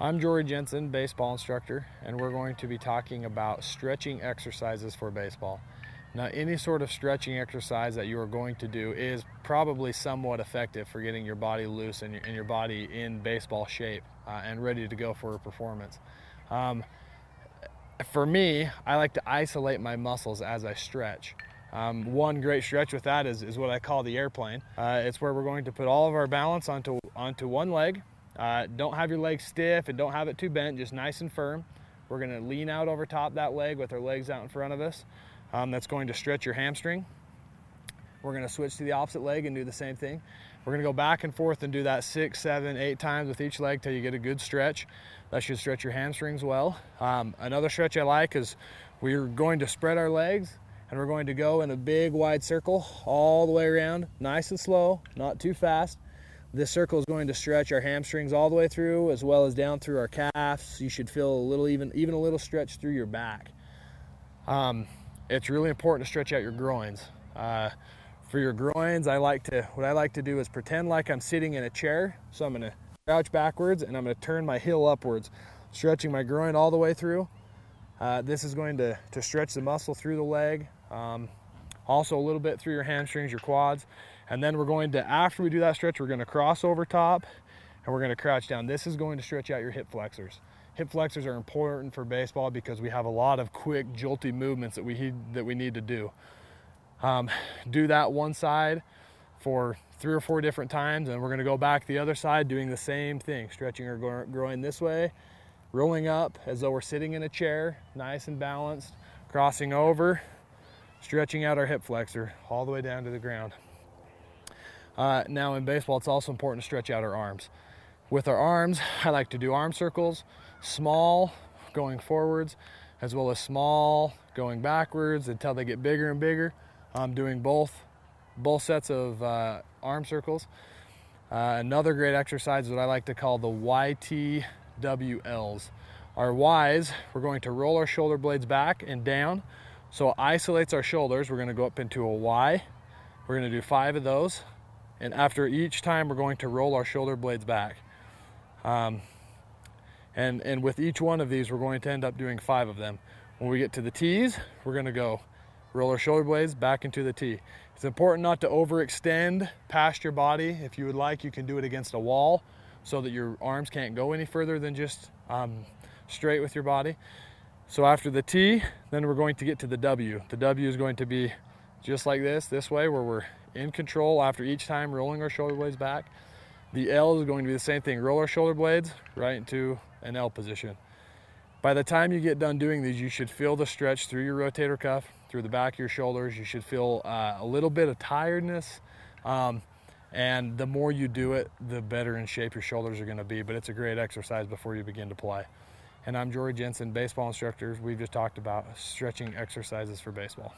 I'm Jory Jensen, baseball instructor, and we're going to be talking about stretching exercises for baseball. Now, any sort of stretching exercise that you are going to do is probably somewhat effective for getting your body loose and your body in baseball shape and ready to go for a performance. For me, I like to isolate my muscles as I stretch. One great stretch with that is what I call the airplane. It's where we're going to put all of our balance onto one leg. Don't have your leg stiff and don't have it too bent, just nice and firm. We're going to lean out over top that leg with our legs out in front of us. That's going to stretch your hamstring. We're going to switch to the opposite leg and do the same thing. We're going to go back and forth and do that 6, 7, 8 times with each leg till you get a good stretch. That should stretch your hamstrings well. Another stretch I like is we're going to spread our legs and we're going to go in a big wide circle all the way around, nice and slow, not too fast. This circle is going to stretch our hamstrings all the way through as well as down through our calves. You should feel a little, even a little stretch through your back. It's really important to stretch out your groins. For your groins, what I like to do is pretend like I'm sitting in a chair. So I'm gonna crouch backwards and I'm gonna turn my heel upwards, stretching my groin all the way through. This is going to stretch the muscle through the leg. Also a little bit through your hamstrings, your quads. And then we're going to, after we do that stretch, we're going to cross over top and we're going to crouch down. This is going to stretch out your hip flexors. Hip flexors are important for baseball because we have a lot of quick, jolty movements that we need to do. Do that one side for 3 or 4 different times, and we're going to go back the other side doing the same thing, stretching our groin this way, rolling up as though we're sitting in a chair, nice and balanced, crossing over, stretching out our hip flexor all the way down to the ground. Now in baseball, it's also important to stretch out our arms. With our arms, I like to do arm circles, small going forwards, as well as small going backwards until they get bigger and bigger. I'm doing both sets of arm circles. Another great exercise is what I like to call the YTWLs. Our Ys, we're going to roll our shoulder blades back and down. So it isolates our shoulders. We're going to go up into a Y. We're going to do 5 of those. And after each time, we're going to roll our shoulder blades back. And with each one of these, we're going to end up doing 5 of them. When we get to the T's, we're going to go roll our shoulder blades back into the T. It's important not to overextend past your body. If you would like, you can do it against a wall so that your arms can't go any further than just straight with your body. So after the T, then we're going to get to the W. The W is going to be just like this way, where we're in control after each time rolling our shoulder blades back. The L is going to be the same thing. Roll our shoulder blades right into an L position. By the time you get done doing these, you should feel the stretch through your rotator cuff, through the back of your shoulders. You should feel a little bit of tiredness. And the more you do it, the better in shape your shoulders are going to be. But it's a great exercise before you begin to play. And I'm Jory Jensen, baseball instructor. We've just talked about stretching exercises for baseball.